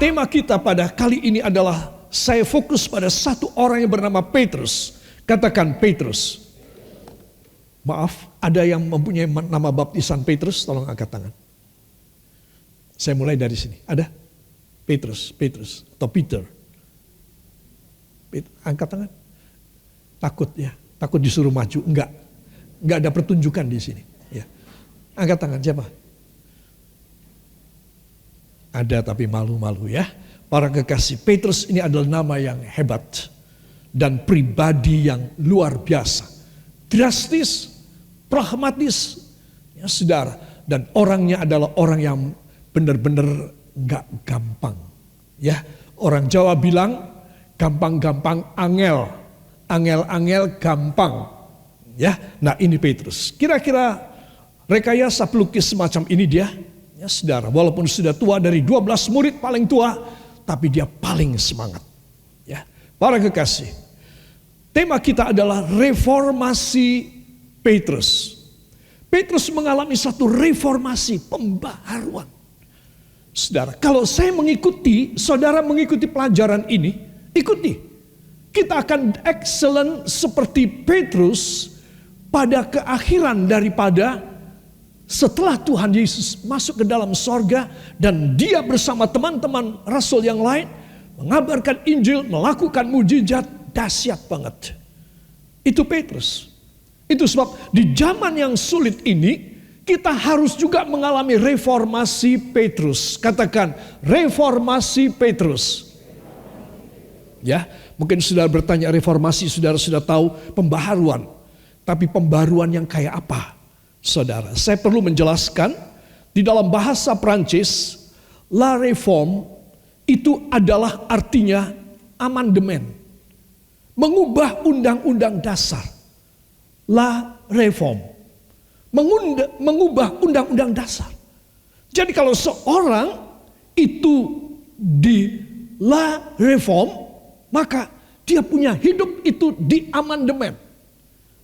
tema kita pada kali ini adalah saya fokus pada satu orang yang bernama Petrus. Katakan Petrus. Maaf, ada yang mempunyai nama baptisan Petrus? Tolong angkat tangan. Saya mulai dari sini. Ada? Petrus atau Peter. Angkat tangan. Takut ya, takut disuruh maju. Enggak ada pertunjukan di sini. Ya. Angkat tangan siapa? Ada tapi malu-malu ya. Para kekasih, Petrus ini adalah nama yang hebat dan pribadi yang luar biasa. Drastis, pragmatis, ya saudara. Dan orangnya adalah orang yang benar-benar gak gampang. Ya, orang Jawa bilang gampang-gampang angel. Angel-angel gampang. Ya, nah ini Petrus. Kira-kira rekayasa pelukis semacam ini dia. Ya saudara, walaupun sudah tua dari 12 murid paling tua, tapi dia paling semangat. Ya, para kekasih. Tema kita adalah reformasi Petrus. Petrus mengalami satu reformasi, pembaharuan. Saudara, kalau saya mengikuti, saudara mengikuti pelajaran ini, ikuti. Kita akan excellent seperti Petrus pada keakhiran daripada setelah Tuhan Yesus masuk ke dalam sorga dan dia bersama teman-teman rasul yang lain mengabarkan Injil, melakukan mujizat dahsyat banget. Itu Petrus. Itu sebab di zaman yang sulit ini kita harus juga mengalami reformasi Petrus. Katakan reformasi Petrus. Ya, mungkin saudara bertanya reformasi, saudara sudah tahu pembaharuan. Tapi pembaharuan yang kayak apa? Saudara, saya perlu menjelaskan di dalam bahasa Prancis, la réforme itu adalah artinya amandemen. Mengubah undang-undang dasar. La réforme. Mengubah undang-undang dasar. Jadi kalau seorang itu di la réforme, maka dia punya hidup itu di amandemen.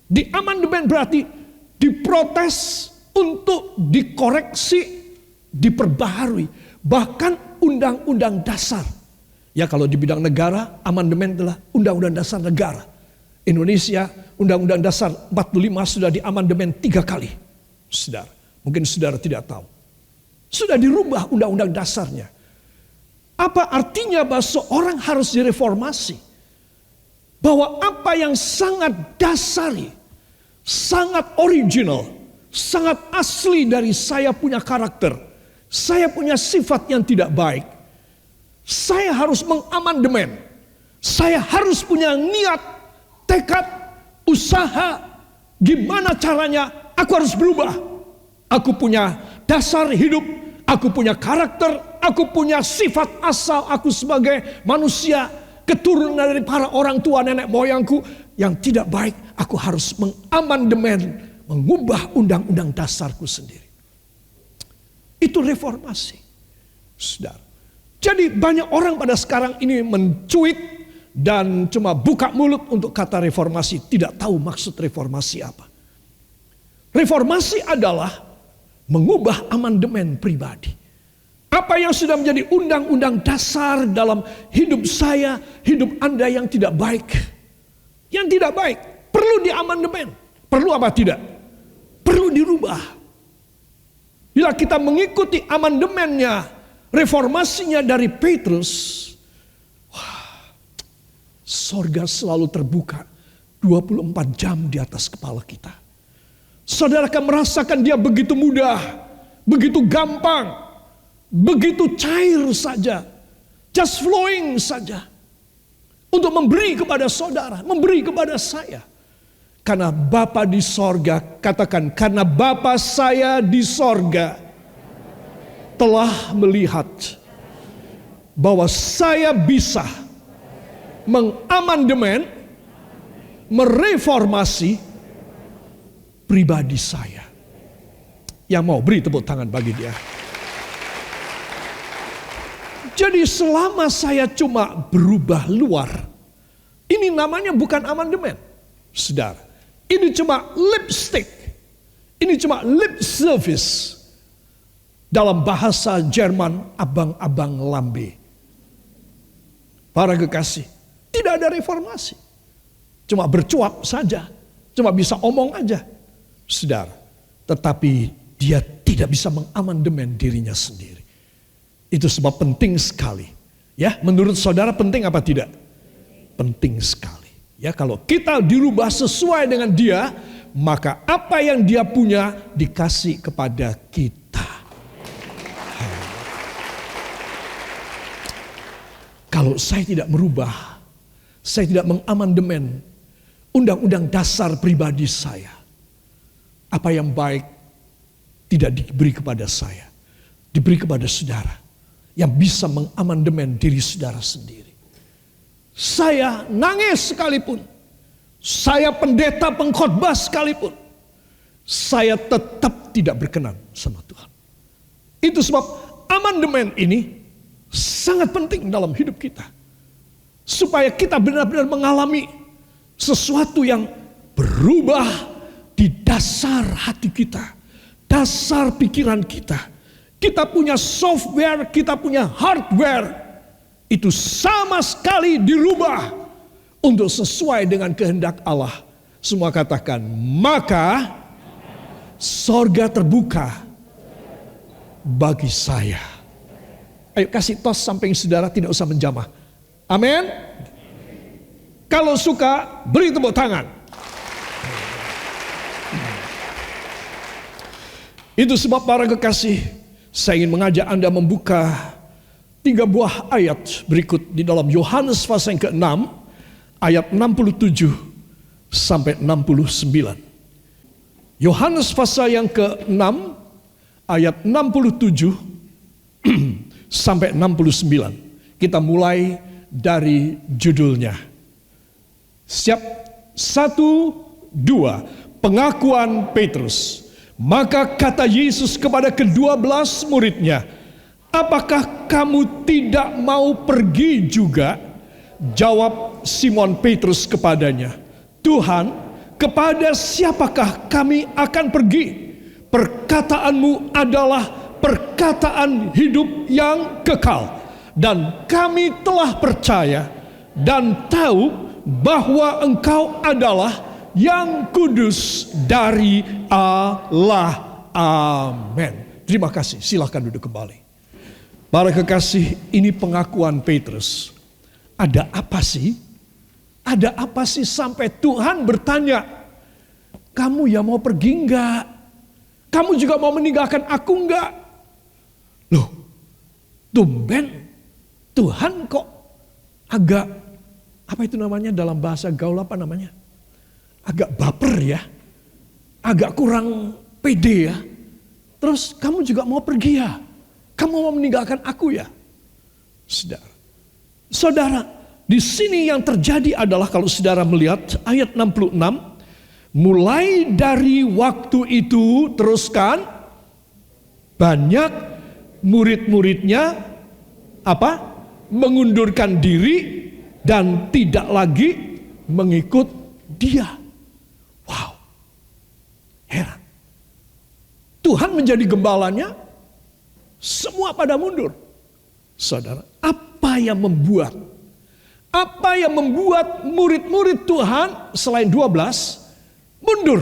Di amandemen berarti diprotes untuk dikoreksi, diperbaharui. Bahkan undang-undang dasar. Ya kalau di bidang negara, amandemen adalah undang-undang dasar negara. Indonesia, undang-undang dasar 45 sudah diamandemen 3 kali. Saudara, mungkin saudara tidak tahu. Sudah dirubah undang-undang dasarnya. Apa artinya bahwa seorang harus direformasi? Bahwa apa yang sangat dasari, sangat original, sangat asli dari saya punya karakter, saya punya sifat yang tidak baik, saya harus mengamandemen, saya harus punya niat, tekad, usaha, gimana caranya aku harus berubah. Aku punya dasar hidup, aku punya karakter, aku punya sifat asal aku sebagai manusia, keturunan dari para orang tua nenek moyangku yang tidak baik. Aku harus mengamandemen, mengubah undang-undang dasarku sendiri. Itu reformasi. Saudara. Jadi banyak orang pada sekarang ini mencuit dan cuma buka mulut untuk kata reformasi. Tidak tahu maksud reformasi apa. Reformasi adalah mengubah amandemen pribadi. Apa yang sudah menjadi undang-undang dasar dalam hidup saya, hidup Anda yang tidak baik. Yang tidak baik. Perlu diamandemen. Perlu apa tidak? Perlu dirubah. Bila kita mengikuti amandemennya, reformasinya dari Petrus, wah, sorga selalu terbuka 24 jam di atas kepala kita. Saudara akan merasakan dia begitu mudah, begitu gampang, begitu cair saja, just flowing saja. Untuk memberi kepada saudara, memberi kepada saya. Karena Bapa di sorga, katakan, karena Bapa saya di sorga telah melihat bahwa saya bisa mengamandemen, mereformasi pribadi saya. Yang mau beri tepuk tangan bagi dia. Jadi selama saya cuma berubah luar, ini namanya bukan amandemen. Saudara, ini cuma lipstick. Ini cuma lip service. Dalam bahasa Jerman, abang-abang lambe. Para kekasih, tidak ada reformasi. Cuma bercuap saja, cuma bisa omong aja. Saudara, tetapi dia tidak bisa mengamandemen dirinya sendiri. Itu sebab penting sekali. Ya, menurut saudara penting apa tidak? Penting sekali. Ya, kalau kita dirubah sesuai dengan dia, maka apa yang dia punya dikasih kepada kita. Kalau saya tidak merubah, saya tidak mengamandemen undang-undang dasar pribadi saya, apa yang baik tidak diberi kepada saya, diberi kepada saudara yang bisa mengamandemen diri saudara sendiri. Saya nangis sekalipun, saya pendeta pengkhotbah sekalipun, saya tetap tidak berkenan sama Tuhan. Itu sebab amandemen ini sangat penting dalam hidup kita. Supaya kita benar-benar mengalami sesuatu yang berubah di dasar hati kita, dasar pikiran kita. Kita punya software, kita punya hardware. Itu sama sekali dirubah untuk sesuai dengan kehendak Allah. Semua katakan, maka sorga terbuka bagi saya. Ayo kasih tos samping saudara, tidak usah menjamah. Amin. Kalau suka, beri tepuk tangan. Itu sebab para kekasih, saya ingin mengajak Anda membuka 3 buah ayat berikut di dalam Yohanes pasal yang ke-6, ayat 67 sampai 69. Yohanes pasal yang ke-6, ayat 67 sampai 69. Kita mulai dari judulnya. Siap? 1, 2. Pengakuan Petrus. Maka kata Yesus kepada ke-12 muridnya, apakah kamu tidak mau pergi juga? Jawab Simon Petrus kepadanya, Tuhan, kepada siapakah kami akan pergi? Perkataanmu adalah perkataan hidup yang kekal, dan kami telah percaya dan tahu bahwa Engkau adalah yang kudus dari Allah. Amin. Terima kasih. Silahkan duduk kembali. Para kekasih, ini pengakuan Petrus. Ada apa sih? Ada apa sih sampai Tuhan bertanya, kamu ya mau pergi enggak? Kamu juga mau meninggalkan aku enggak? Loh, tumben Tuhan kok agak, apa itu namanya dalam bahasa gaul, apa namanya? Agak baper ya, agak kurang pede ya. Terus kamu juga mau pergi ya? Kamu mau meninggalkan aku ya? Saudara, di sini yang terjadi adalah kalau saudara melihat ayat 66, mulai dari waktu itu teruskan, banyak murid-muridnya mengundurkan diri dan tidak lagi mengikut dia. Wow, heran. Tuhan menjadi gembalanya, semua pada mundur. Saudara, apa yang membuat murid-murid Tuhan selain 12 mundur?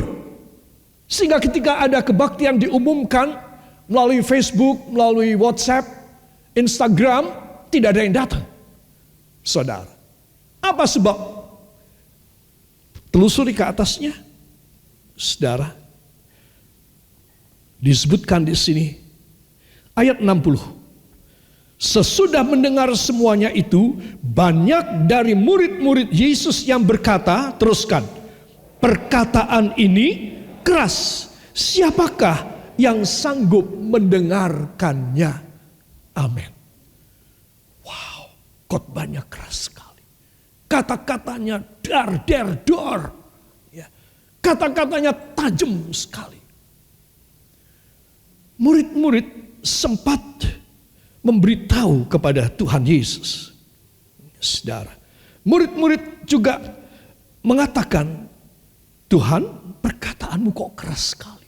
Sehingga ketika ada kebaktian diumumkan melalui Facebook, melalui WhatsApp, Instagram, tidak ada yang datang. Saudara, apa sebab? Telusuri ke atasnya. Saudara, disebutkan di sini ayat 60. Sesudah mendengar semuanya itu, banyak dari murid-murid Yesus yang berkata, teruskan, perkataan ini keras. Siapakah yang sanggup mendengarkannya? Amin. Wow, khotbahnya keras sekali. Kata-katanya dar, der, dor. Ya. Kata-katanya tajam sekali. Murid-murid sempat memberitahu kepada Tuhan Yesus. Saudara, murid-murid juga mengatakan, Tuhan, perkataanmu kok keras sekali.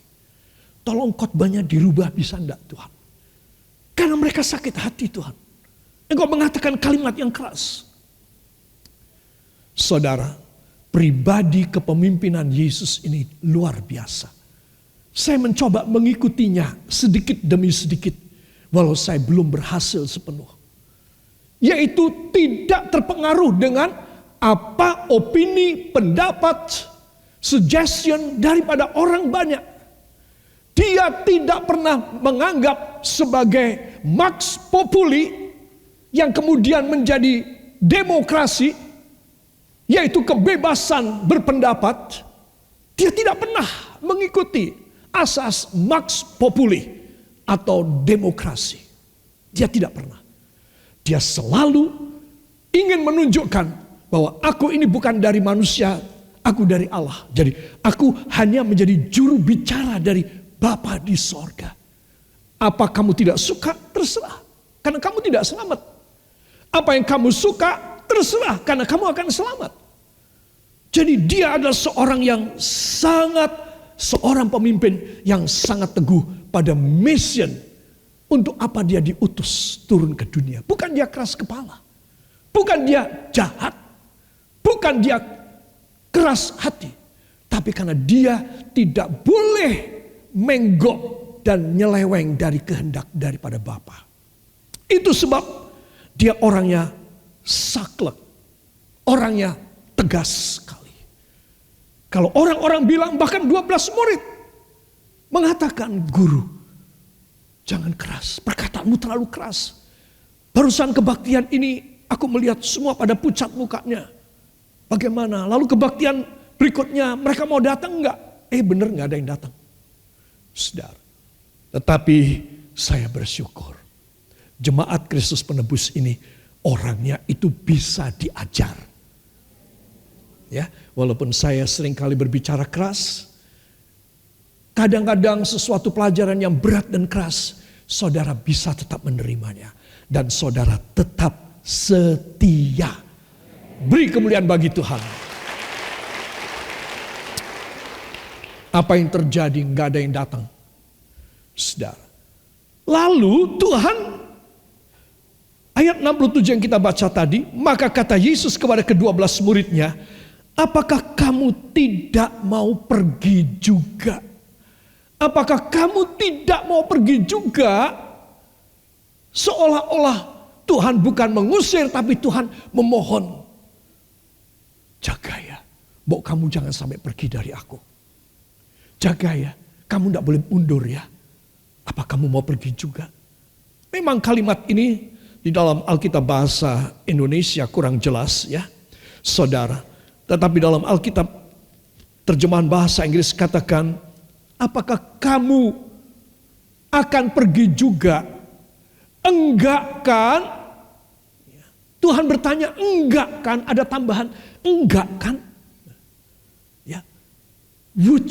Tolong khotbahnya dirubah, bisa enggak Tuhan? Karena mereka sakit hati Tuhan. Engkau mengatakan kalimat yang keras. Saudara, pribadi kepemimpinan Yesus ini luar biasa. Saya mencoba mengikutinya sedikit demi sedikit, walau saya belum berhasil sepenuh. Yaitu tidak terpengaruh dengan apa opini, pendapat, suggestion daripada orang banyak. Dia tidak pernah menganggap sebagai Vox Populi yang kemudian menjadi demokrasi, yaitu kebebasan berpendapat. Dia tidak pernah mengikuti asas Vox Populi atau demokrasi. Dia tidak pernah. Dia selalu ingin menunjukkan bahwa aku ini bukan dari manusia, aku dari Allah. Jadi aku hanya menjadi juru bicara dari Bapa di sorga. Apa kamu tidak suka? Terserah. Karena kamu tidak selamat. Apa yang kamu suka? Terserah. Karena kamu akan selamat. Jadi dia adalah seorang pemimpin yang sangat teguh pada mission. Untuk apa dia diutus turun ke dunia. Bukan dia keras kepala. Bukan dia jahat. Bukan dia keras hati. Tapi karena dia tidak boleh menggok dan nyeleweng dari kehendak daripada Bapa. Itu sebab dia orangnya saklek. Orangnya tegas sekali. Kalau orang-orang bilang, bahkan 12 murid mengatakan, guru, jangan keras, perkataanmu terlalu keras. Barusan kebaktian ini aku melihat semua pada pucat mukanya. Bagaimana? Lalu kebaktian berikutnya mereka mau datang enggak? Bener enggak ada yang datang. Saudara, tetapi saya bersyukur jemaat Kristus Penebus ini orangnya itu bisa diajar. Ya, walaupun saya seringkali berbicara keras, kadang-kadang sesuatu pelajaran yang berat dan keras, saudara bisa tetap menerimanya dan saudara tetap setia. Beri kemuliaan bagi Tuhan. Apa yang terjadi? Nggak ada yang datang. Saudara. Lalu Tuhan, ayat 67 yang kita baca tadi, maka kata Yesus kepada ke-12 muridnya, apakah kamu tidak mau pergi juga? Apakah kamu tidak mau pergi juga? Seolah-olah Tuhan bukan mengusir, tapi Tuhan memohon. Jaga ya, kamu jangan sampai pergi dari aku. Jaga ya, kamu tidak boleh mundur ya. Apa kamu mau pergi juga? Memang kalimat ini di dalam Alkitab bahasa Indonesia kurang jelas ya, saudara. Tetapi dalam Alkitab terjemahan bahasa Inggris katakan, apakah kamu akan pergi juga? Enggak kan? Tuhan bertanya, enggak kan? Ada tambahan, enggak kan? Ya. Would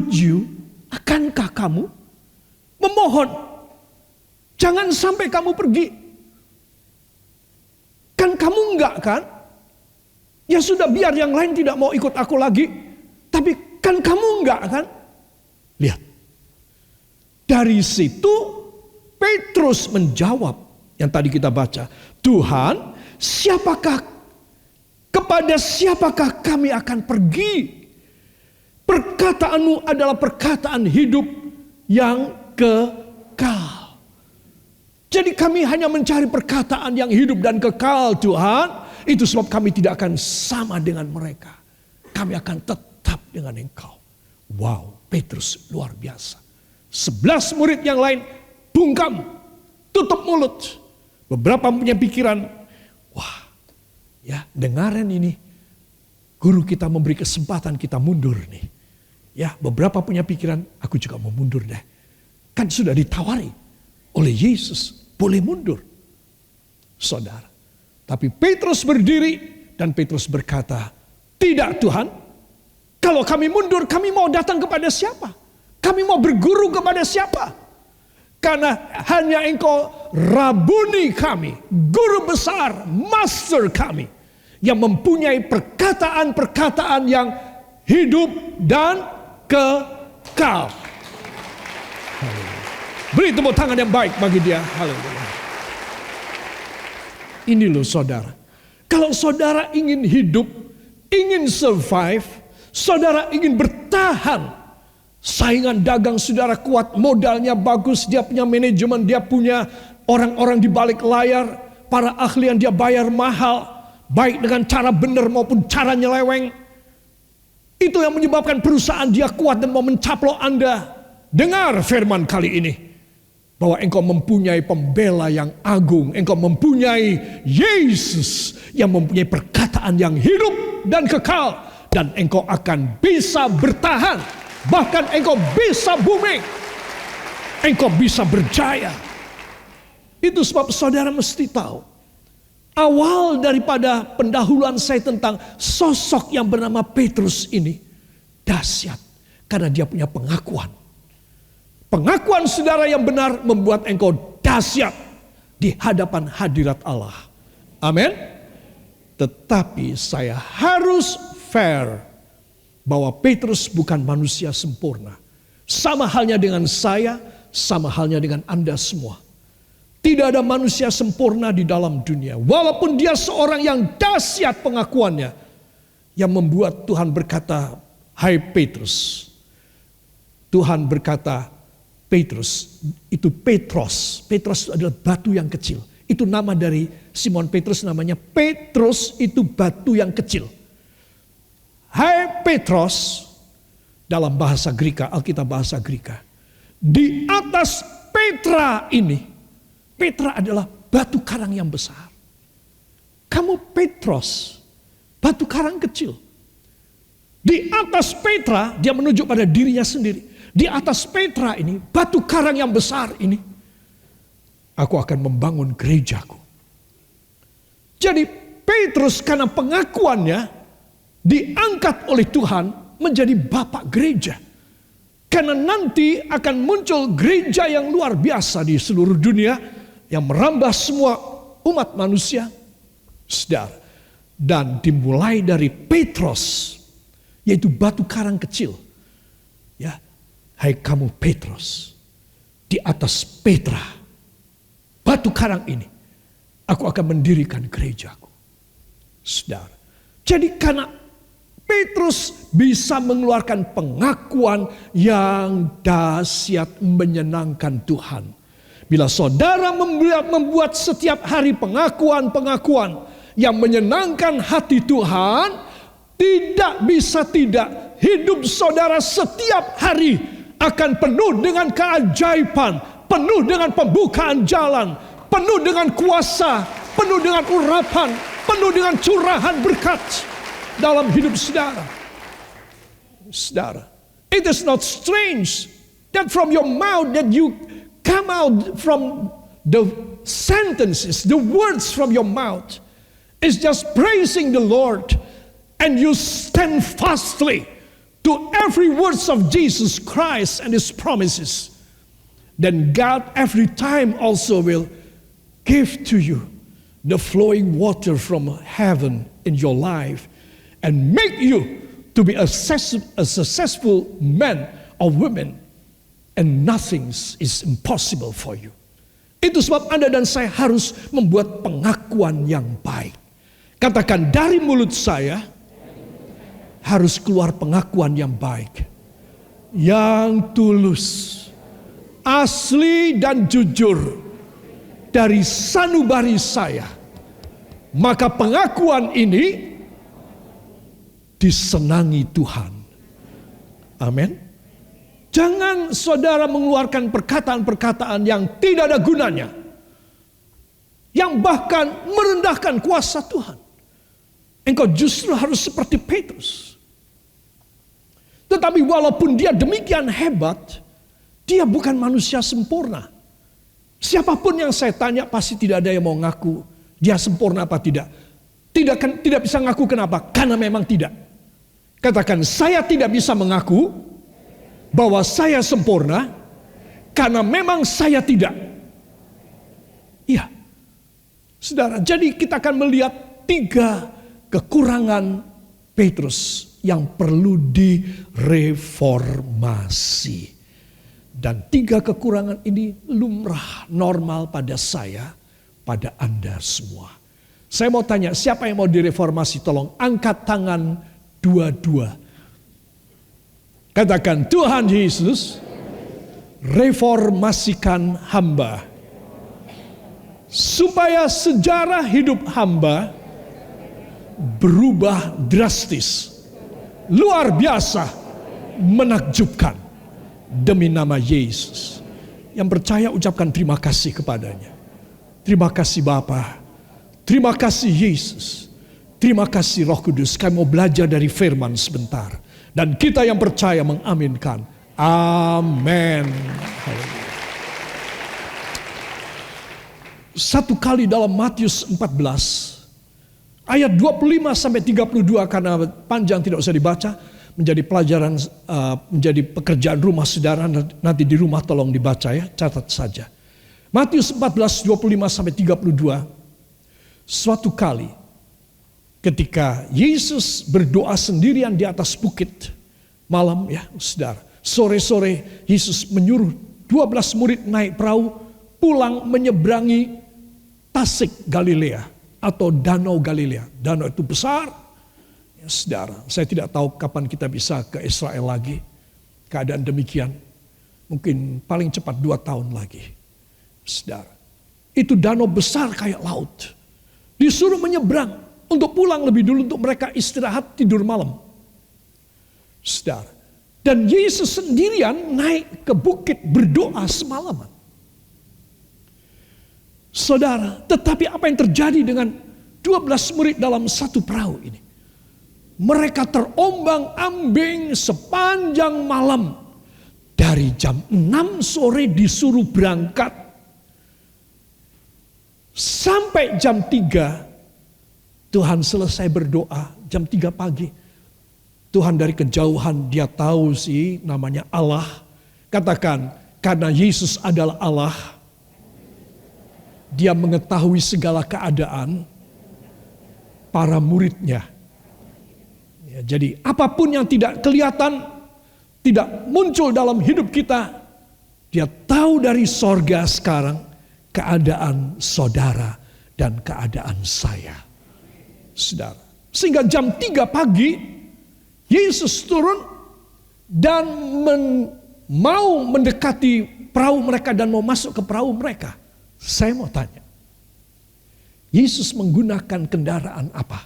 you, akankah kamu memohon, jangan sampai kamu pergi. Kan kamu enggak kan? Ya sudah, biar yang lain tidak mau ikut aku lagi. Tapi kan kamu enggak kan? Lihat. Dari situ Petrus menjawab yang tadi kita baca. Tuhan, kepada siapakah kami akan pergi? Perkataanmu adalah perkataan hidup yang kekal. Jadi kami hanya mencari perkataan yang hidup dan kekal, Tuhan. Itu sebab kami tidak akan sama dengan mereka. Kami akan tetap dengan Engkau. Wow, Petrus luar biasa. 11 murid yang lain bungkam, tutup mulut. Beberapa punya pikiran, wah, ya dengaran ini. Guru kita memberi kesempatan kita mundur nih. Ya, beberapa punya pikiran, aku juga mau mundur deh. Kan sudah ditawari oleh Yesus, boleh mundur. Saudara. Tapi Petrus berdiri dan Petrus berkata, tidak Tuhan, kalau kami mundur, kami mau datang kepada siapa? Kami mau berguru kepada siapa? Karena hanya Engkau Rabuni kami, guru besar, master kami, yang mempunyai perkataan-perkataan yang hidup dan kekal. Beri tepuk tangan yang baik bagi dia. Haleluya. Ini loh saudara. Kalau saudara ingin hidup, ingin survive, saudara ingin bertahan, saingan dagang saudara kuat, modalnya bagus, dia punya manajemen, dia punya orang-orang di balik layar, para ahli yang dia bayar mahal, baik dengan cara benar maupun cara nyeleweng. Itu yang menyebabkan perusahaan dia kuat dan mau mencaplok Anda. Dengar firman kali ini, bahwa engkau mempunyai pembela yang agung, engkau mempunyai Yesus yang mempunyai perkataan yang hidup dan kekal, dan engkau akan bisa bertahan, bahkan engkau bisa booming, engkau bisa berjaya. Itu sebab saudara mesti tahu, awal daripada pendahuluan saya tentang sosok yang bernama Petrus ini dahsyat, karena dia punya pengakuan. Pengakuan saudara yang benar membuat engkau dahsyat di hadapan hadirat Allah. Amin. Tetapi saya harus fair bahwa Petrus bukan manusia sempurna. Sama halnya dengan saya, sama halnya dengan Anda semua. Tidak ada manusia sempurna di dalam dunia. Walaupun dia seorang yang dahsyat pengakuannya, yang membuat Tuhan berkata, "Hai Petrus." Tuhan berkata, Petrus, itu Petros. Petros adalah batu yang kecil. Itu nama dari Simon Petrus, namanya Petrus, itu batu yang kecil. Hai Petros, dalam bahasa Greka, Alkitab bahasa Greka. Di atas Petra ini, Petra adalah batu karang yang besar. Kamu Petros, batu karang kecil. Di atas Petra, dia menunjuk pada dirinya sendiri. Di atas Petra ini, batu karang yang besar ini, aku akan membangun gerejaku. Jadi Petrus karena pengakuannya diangkat oleh Tuhan menjadi bapak gereja. Karena nanti akan muncul gereja yang luar biasa di seluruh dunia yang merambah semua umat manusia. Saudara, dan dimulai dari Petrus, yaitu batu karang kecil. Ya, hai kamu Petrus, di atas Petra, batu karang ini, aku akan mendirikan gerejaku. Saudara, jadi karena Petrus bisa mengeluarkan pengakuan yang dahsyat menyenangkan Tuhan. Bila saudara membuat setiap hari pengakuan-pengakuan yang menyenangkan hati Tuhan, tidak bisa tidak hidup saudara setiap hari akan penuh dengan keajaiban, penuh dengan pembukaan jalan, penuh dengan kuasa, penuh dengan urapan, penuh dengan curahan berkat dalam hidup saudara. Saudara, it is not strange that from your mouth that you come out from the sentences, the words from your mouth is just praising the Lord, and you stand fastly to every words of Jesus Christ and His promises. Then God every time also will give to you the flowing water from heaven in your life and make you to be a successful man or woman, and nothing is impossible for you. Itu sebab Anda dan saya harus membuat pengakuan yang baik. Katakan, dari mulut saya harus keluar pengakuan yang baik, yang tulus, asli dan jujur dari sanubari saya. Maka pengakuan ini disenangi Tuhan. Amin. Jangan saudara mengeluarkan perkataan-perkataan yang tidak ada gunanya, yang bahkan merendahkan kuasa Tuhan. Engkau justru harus seperti Petrus. Tetapi walaupun dia demikian hebat, dia bukan manusia sempurna. Siapapun yang saya tanya pasti tidak ada yang mau ngaku dia sempurna apa tidak. Tidak bisa ngaku, kenapa? Karena memang tidak. Katakan, saya tidak bisa mengaku bahwa saya sempurna karena memang saya tidak. Iya. Saudara, jadi kita akan melihat 3 kekurangan Petrus yang perlu direformasi. Dan 3 kekurangan ini lumrah normal pada saya, pada Anda semua. Saya mau tanya, siapa yang mau direformasi? Tolong angkat tangan dua-dua. Katakan, Tuhan Yesus, reformasikan hamba. Supaya sejarah hidup hamba berubah drastis, luar biasa, menakjubkan, demi nama Yesus. Yang percaya ucapkan terima kasih kepadanya. Terima kasih Bapa, terima kasih Yesus, terima kasih Roh Kudus. Kami mau belajar dari firman sebentar, dan kita yang percaya mengaminkan. Amin. Satu kali dalam Matius 14 ayat 25 sampai 32, karena panjang tidak usah dibaca, menjadi pelajaran, menjadi pekerjaan rumah saudara. Nanti di rumah tolong dibaca ya, catat saja. Matius 14 25 sampai 32. Suatu kali ketika Yesus berdoa sendirian di atas bukit malam ya saudara. Sore-sore Yesus menyuruh 12 murid naik perahu pulang menyeberangi Tasik Galilea atau Danau Galilea. Danau itu besar. Ya, saudara, saya tidak tahu kapan kita bisa ke Israel lagi. Keadaan demikian. Mungkin paling cepat 2 tahun lagi. Saudara, itu danau besar kayak laut. Disuruh menyeberang untuk pulang lebih dulu untuk mereka istirahat tidur malam. Saudara, dan Yesus sendirian naik ke bukit berdoa semalaman. Saudara, tetapi apa yang terjadi dengan 12 murid dalam satu perahu ini? Mereka terombang-ambing sepanjang malam. Dari jam 6 sore disuruh berangkat. Sampai jam 3 Tuhan selesai berdoa. Jam 3 pagi. Tuhan dari kejauhan, dia tahu sih namanya Allah. Katakan, karena Yesus adalah Allah. Dia mengetahui segala keadaan para muridnya. Ya, jadi apapun yang tidak kelihatan, tidak muncul dalam hidup kita, dia tahu dari sorga sekarang keadaan saudara dan keadaan saya. Saudara. Sehingga jam 3 pagi Yesus turun dan mau mendekati perahu mereka dan mau masuk ke perahu mereka. Saya mau tanya, Yesus menggunakan kendaraan apa?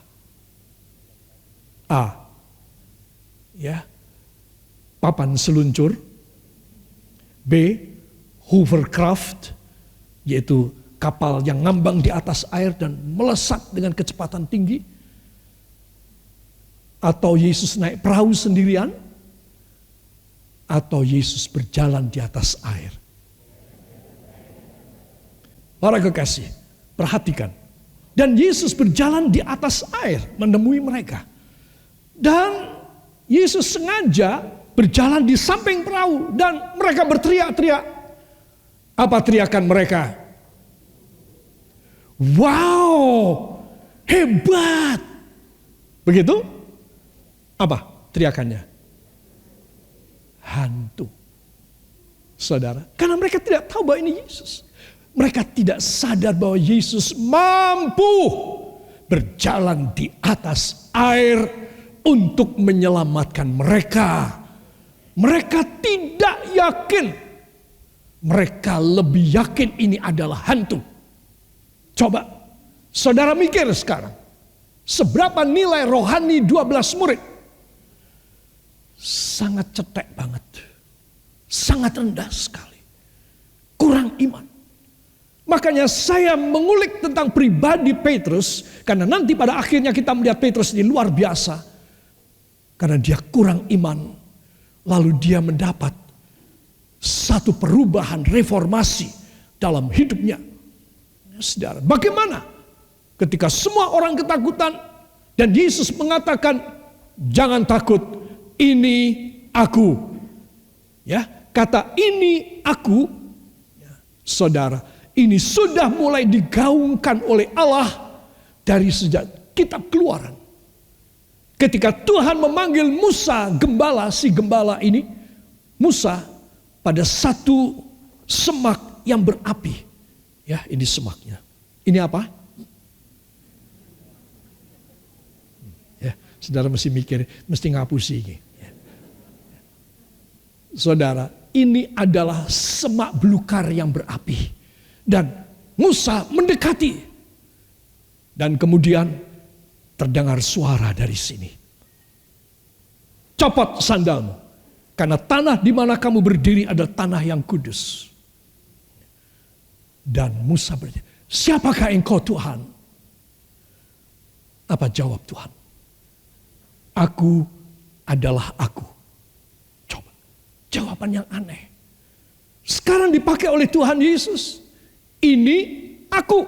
A. Ya, papan seluncur. B. Hovercraft, yaitu kapal yang ngambang di atas air dan melesat dengan kecepatan tinggi. Atau Yesus naik perahu sendirian. Atau Yesus berjalan di atas air. Para kekasih, perhatikan. Dan Yesus berjalan di atas air menemui mereka. Dan Yesus sengaja berjalan di samping perahu dan mereka berteriak-teriak. Apa teriakan mereka? Wow, hebat. Begitu? Apa teriakannya? Hantu. Saudara, karena mereka tidak tahu bahwa ini Yesus. Mereka tidak sadar bahwa Yesus mampu berjalan di atas air untuk menyelamatkan mereka. Mereka tidak yakin. Mereka lebih yakin ini adalah hantu. Coba, saudara mikir sekarang. Seberapa nilai rohani 12 murid? Sangat cetek banget. Sangat rendah sekali. Kurang iman. Makanya saya mengulik tentang pribadi Petrus. Karena nanti pada akhirnya kita melihat Petrus ini luar biasa. Karena dia kurang iman. Lalu dia mendapat satu perubahan reformasi dalam hidupnya. Saudara, bagaimana ketika semua orang ketakutan. Dan Yesus mengatakan, jangan takut, ini aku. Ya, kata ini aku. Ya, saudara, ini sudah mulai digaungkan oleh Allah dari sejak kitab Keluaran. Ketika Tuhan memanggil Musa, si gembala ini, Musa pada satu semak yang berapi. Ya, ini semaknya. Ini apa? Saudara mesti mikir, mesti ngapusi ini. Saudara, ini adalah semak belukar yang berapi. Dan Musa mendekati. Dan kemudian terdengar suara dari sini. Copot sandalmu. Karena tanah di mana kamu berdiri adalah tanah yang kudus. Dan Musa bertanya, siapakah engkau Tuhan? Apa jawab Tuhan? Aku adalah aku. Coba. Jawaban yang aneh. Sekarang dipakai oleh Tuhan Yesus. Ini aku.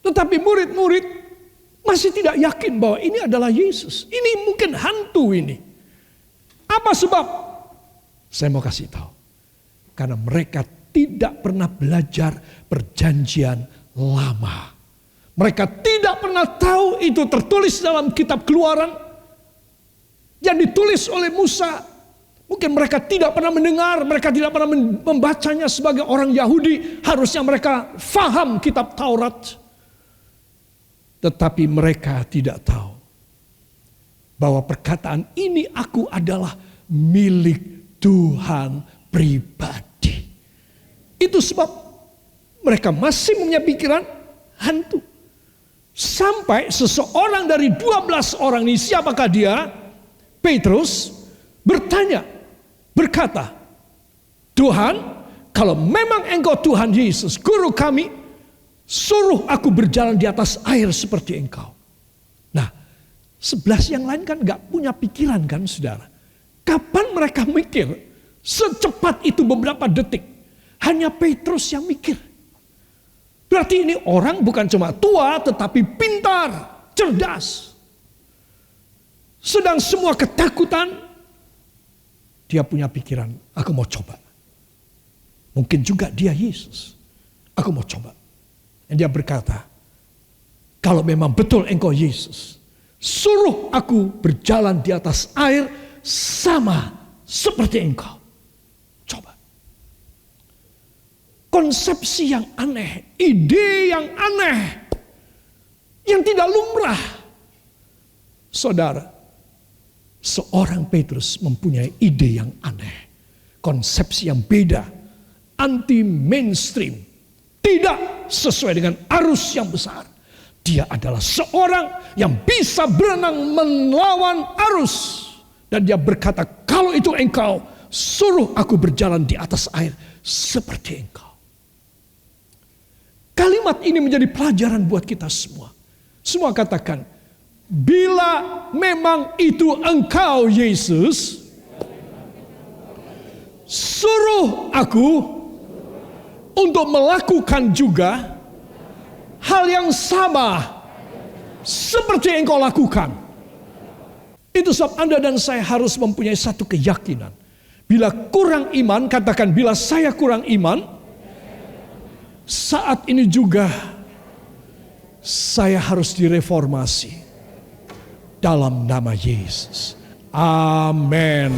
Tetapi murid-murid masih tidak yakin bahwa ini adalah Yesus. Ini mungkin hantu ini. Apa sebab? Saya mau kasih tahu. Karena mereka tidak pernah belajar perjanjian lama. Mereka tidak pernah tahu itu tertulis dalam kitab Keluaran yang ditulis oleh Musa. Mungkin mereka tidak pernah mendengar, mereka tidak pernah membacanya sebagai orang Yahudi. Harusnya mereka faham kitab Taurat. Tetapi mereka tidak tahu bahwa perkataan ini aku adalah milik Tuhan pribadi. Itu sebab mereka masih punya pikiran hantu. Sampai seseorang dari 12 orang ini, siapakah dia? Petrus bertanya, berkata, Tuhan, kalau memang engkau Tuhan Yesus, guru kami, suruh aku berjalan di atas air seperti engkau. Nah, 11 yang lain kan gak punya pikiran kan saudara. Kapan mereka mikir secepat itu beberapa detik? Hanya Petrus yang mikir. Berarti ini orang bukan cuma tua tetapi pintar, cerdas. Sedang semua ketakutan, dia punya pikiran, aku mau coba. Mungkin juga dia Yesus. Aku mau coba. Dan dia berkata, kalau memang betul engkau Yesus, suruh aku berjalan di atas air sama seperti engkau. Coba. Konsepsi yang aneh, ide yang aneh, yang tidak lumrah. Saudara, seorang Petrus mempunyai ide yang aneh, konsepsi yang beda, anti mainstream, tidak sesuai dengan arus yang besar. Dia adalah seorang yang bisa berenang melawan arus. Dan dia berkata, kalau itu engkau, suruh aku berjalan di atas air seperti engkau. Kalimat ini menjadi pelajaran buat kita semua. Semua katakan, bila memang itu engkau Yesus, suruh aku untuk melakukan juga hal yang sama seperti engkau lakukan. Itu sebab Anda dan saya harus mempunyai satu keyakinan. Bila kurang iman, katakan bila saya kurang iman, saat ini juga saya harus direformasi dalam nama Yesus. Amin.